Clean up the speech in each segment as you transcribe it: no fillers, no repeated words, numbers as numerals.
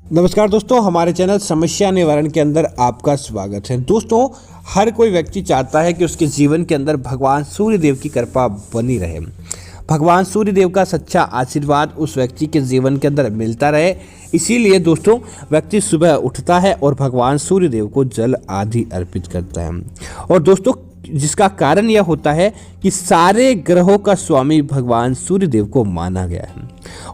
नमस्कार दोस्तों, हमारे चैनल समस्या निवारण के अंदर आपका स्वागत है। दोस्तों, हर कोई व्यक्ति चाहता है कि उसके जीवन के अंदर भगवान सूर्य देव की कृपा बनी रहे, भगवान सूर्य देव का सच्चा आशीर्वाद उस व्यक्ति के जीवन के अंदर मिलता रहे। इसीलिए दोस्तों, व्यक्ति सुबह उठता है और भगवान सूर्य देव को जल आदि अर्पित करता है। और दोस्तों, जिसका कारण यह होता है कि सारे ग्रहों का स्वामी भगवान सूर्य देव को माना गया है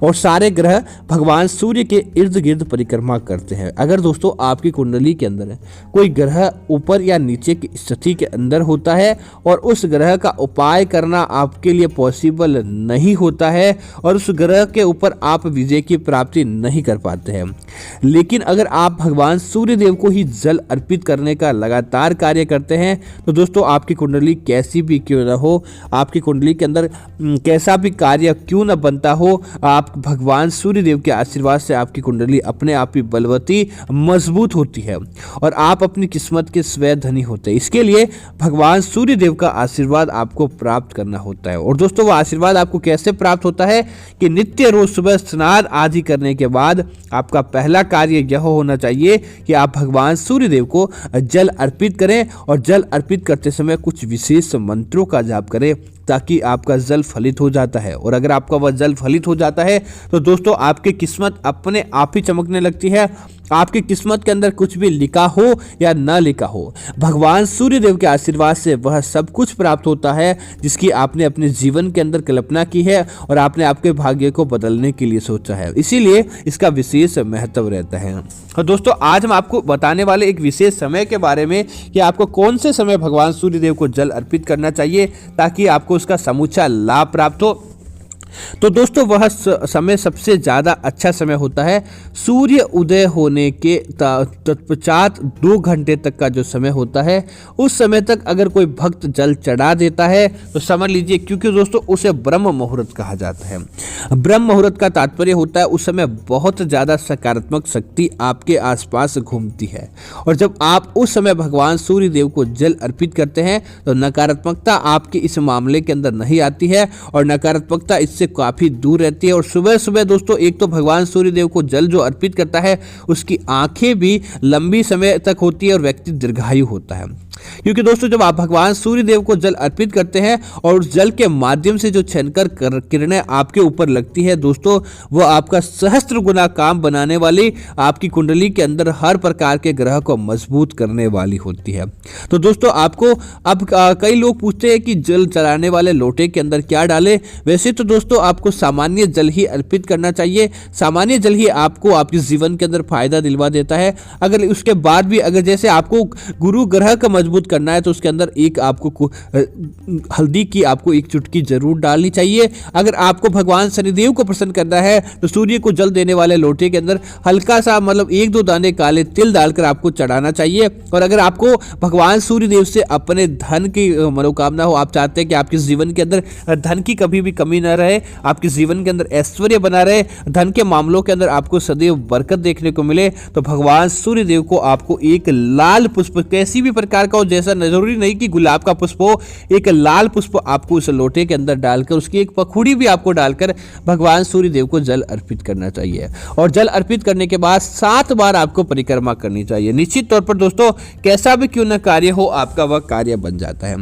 और सारे ग्रह भगवान सूर्य के इर्द गिर्द परिक्रमा करते हैं। अगर दोस्तों आपकी कुंडली के अंदर कोई ग्रह ऊपर या नीचे की स्थिति के अंदर होता है और उस ग्रह का उपाय करना आपके लिए पॉसिबल नहीं होता है और उस ग्रह के ऊपर आप विजय की प्राप्ति नहीं कर पाते हैं, लेकिन अगर आप भगवान सूर्य देव को ही जल अर्पित करने का लगातार कार्य करते हैं तो दोस्तों आपकी कुंडली कैसी भी क्यों न हो, आपकी कुंडली के अंदर कैसा भी कार्य क्यों न बनता हो, आप भगवान सूर्य देव के आशीर्वाद से आपकी कुंडली अपने आप ही बलवती मजबूत होती है और आप अपनी किस्मत के स्वयं धनी होते हैं। इसके लिए भगवान सूर्य देव का आशीर्वाद आपको प्राप्त करना होता है। और दोस्तों, वह आशीर्वाद आपको कैसे प्राप्त होता है कि नित्य रोज सुबह स्नान आदि करने के बाद आपका पहला कार्य यह होना चाहिए कि आप भगवान सूर्य देव को जल अर्पित करें और जल अर्पित करते समय कुछ विशेष मंत्रों का जाप करें ताकि आपका जल फलित हो जाता है। और अगर आपका वह जल फलित हो जाता है तो दोस्तों आपकी किस्मत अपने आप ही चमकने लगती है। आपकी किस्मत के अंदर कुछ भी लिखा हो या ना लिखा हो, भगवान सूर्य देव के आशीर्वाद से वह सब कुछ प्राप्त होता है जिसकी आपने अपने जीवन के अंदर कल्पना की है और आपने आपके भाग्य को बदलने के लिए सोचा है। इसीलिए इसका विशेष महत्व रहता है। और दोस्तों, आज हम आपको बताने वाले एक विशेष समय के बारे में कि आपको कौन से समय भगवान सूर्य देव को जल अर्पित करना चाहिए ताकि आपको उसका समूचा लाभ प्राप्त हो। तो दोस्तों, वह समय सबसे ज़्यादा अच्छा समय होता है सूर्य उदय होने के तत्पश्चात 2 घंटे तक का जो समय होता है। उस समय तक अगर कोई भक्त जल चढ़ा देता है तो समझ लीजिए, क्योंकि दोस्तों उसे ब्रह्म मुहूर्त कहा जाता है। ब्रह्म मुहूर्त का तात्पर्य होता है उस समय बहुत ज़्यादा सकारात्मक शक्ति आपके आसपास घूमती है और जब आप उस समय भगवान सूर्य देव को जल अर्पित करते हैं तो नकारात्मकता आपके इस मामले के अंदर नहीं आती है और नकारात्मकता इससे काफी दूर रहती है। और सुबह सुबह दोस्तों, एक तो भगवान सूर्य देव को जल जो अर्पित करता है उसकी आंखें भी लंबी समय तक होती है और व्यक्ति दीर्घायु होता है। क्योंकि दोस्तों, जब आप भगवान सूर्य देव को जल अर्पित करते हैं और उस जल के माध्यम से जो छनकर किरणें आपके ऊपर लगती है दोस्तों, वो आपका सहस्त्र गुना काम बनाने वाली आपकी कुंडली के अंदर हर प्रकार के ग्रह को मजबूत करने वाली होती है। तो दोस्तों, आपको अब कई लोग पूछते हैं कि जल चढ़ाने वाले लोटे के अंदर क्या डालें। वैसे तो दोस्तों आपको सामान्य जल ही अर्पित करना चाहिए। सामान्य जल ही आपको आपके जीवन के अंदर फायदा दिलवा देता है। अगर उसके बाद भी अगर जैसे आपको गुरु ग्रह का मजबूत करना है तो उसके अंदर एक आपको हल्दी की आपको एक चुटकी जरूर डालनी चाहिए। अगर आपको भगवान शनिदेव को प्रसन्न करना है तो सूर्य को जल देने वाले लोटे के अंदर हल्का सा 1-2 दाने काले तिल डालकर आपको चढ़ाना चाहिए। और अगर आपको भगवान सूर्य देव से अपने धन की मनोकामना हो, आप चाहते हैं कि आपके जीवन के अंदर धन की कभी भी कमी न रहे, आपके जीवन के अंदर ऐश्वर्य बना रहे, धन के मामलों के अंदर आपको सदैव बरकत देखने को मिले, तो भगवान सूर्य देव को आपको एक लाल पुष्प, कैसी भी प्रकार का हो, जैसा जरूरी नहीं कि गुलाब का पुष्प हो, एक लाल पुष्प आपको उस लोटे के अंदर डालकर उसकी एक पखुड़ी भी आपको डालकर भगवान सूर्य देव को जल अर्पित करना चाहिए। और जल अर्पित करने के बाद 7 बार आपको परिक्रमा करनी चाहिए। निश्चित तौर पर दोस्तों, कैसा भी क्यों न कार्य हो, आपका वह कार्य बन जाता है।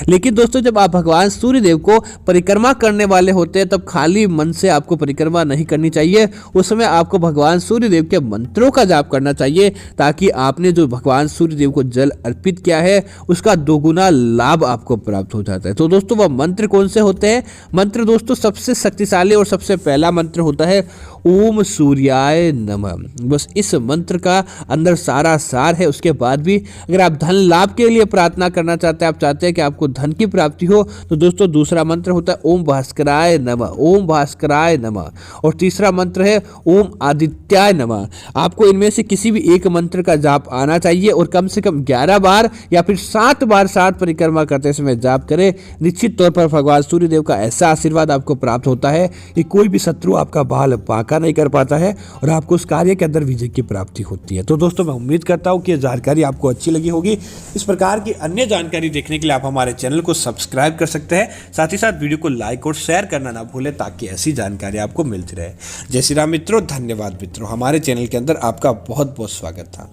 लेकिन दोस्तों, जब आप भगवान सूर्य देव को परिक्रमा करने वाले होते हैं तब खाली मन से आपको परिक्रमा नहीं करनी चाहिए। उस समय आपको भगवान सूर्य देव के मंत्रों का जाप करना चाहिए ताकि आपने जो भगवान सूर्य देव को जल अर्पित किया है उसका 2 गुना लाभ आपको प्राप्त हो जाता है। तो दोस्तों, वह मंत्र कौन से होते हैं? मंत्र दोस्तों, सबसे शक्तिशाली और सबसे पहला मंत्र होता है ओम सूर्याय नमः। बस इस मंत्र का अंदर सारा सार है। उसके बाद भी अगर आप धन लाभ के लिए प्रार्थना करना चाहते हैं, आप चाहते हैं कि आपको धन की प्राप्ति हो, तो दोस्तों दूसरा मंत्र होता है ओम भास्कराय नमः, ओम भास्कराय नमः। और तीसरा मंत्र है ओम आदित्याय नमः। आपको इनमें से किसी भी एक मंत्र का जाप आना चाहिए और कम से कम 11 बार या फिर 7 बार 7 परिक्रमा करते समय जाप करें। निश्चित तौर पर भगवान सूर्य देव का ऐसा आशीर्वाद आपको प्राप्त होता है कि कोई भी शत्रु आपका बाल बांका पक्का नहीं कर पाता है और आपको उस कार्य के अंदर विजय की प्राप्ति होती है। तो दोस्तों मैं उम्मीद करता हूँ कि ये जानकारी आपको अच्छी लगी होगी। इस प्रकार की अन्य जानकारी देखने के लिए आप हमारे चैनल को सब्सक्राइब कर सकते हैं। साथ ही साथ वीडियो को लाइक और शेयर करना ना भूलें ताकि ऐसी जानकारी आपको मिलती रहे। जय श्री राम मित्रों, धन्यवाद मित्रों। हमारे चैनल के अंदर आपका बहुत बहुत स्वागत था।